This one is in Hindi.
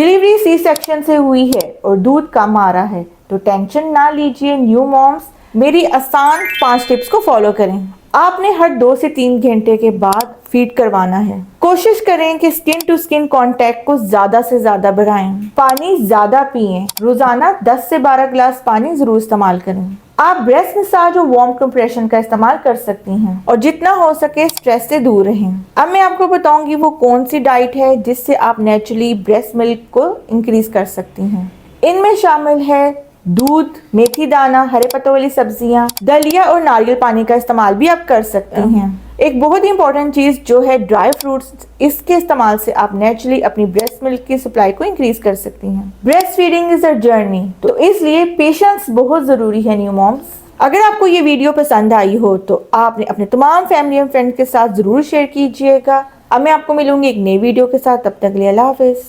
डिलीवरी सी सेक्शन से हुई है और दूध कम आ रहा है तो टेंशन ना लीजिए न्यू मॉम्स, मेरी आसान 5 टिप्स को फॉलो करें। आपने हर 2 से 3 घंटे के बाद फीड करवाना है। कोशिश करें कि स्किन टू स्किन कांटेक्ट को ज्यादा से ज्यादा बढ़ाएं। पानी ज्यादा पिएं। रोजाना 10 से 12 गिलास पानी जरूर इस्तेमाल करें। आप ब्रेस्ट मसाज और वार्म कंप्रेशन का इस्तेमाल कर सकती हैं और जितना हो सके स्ट्रेस से दूर रहें। अब मैं आपको बताऊंगी वो कौन सी डाइट है जिससे आप नेचुरली ब्रेस्ट मिल्क को इंक्रीज कर सकती हैं। इनमें शामिल है दूध, मेथी दाना, हरे पत्तों वाली सब्जियां, दलिया और नारियल पानी का इस्तेमाल भी आप कर सकते हैं। एक बहुत ही इंपॉर्टेंट चीज जो है ड्राई फ्रूट्स, इसके इस्तेमाल से आप नेचुरली अपनी ब्रेस्ट मिल्क की सप्लाई को इंक्रीज कर सकती हैं। Breast feeding is a journey, तो इसलिए पेशेंस बहुत जरूरी है न्यू मॉम्स। अगर आपको ये वीडियो पसंद आई हो तो आपने अपने तमाम फैमिली एंड फ्रेंड के साथ जरूर शेयर कीजिएगा। अब मैं आपको मिलूंगी एक नई वीडियो के साथ, तब तक के लिए अल्लाह हाफिज।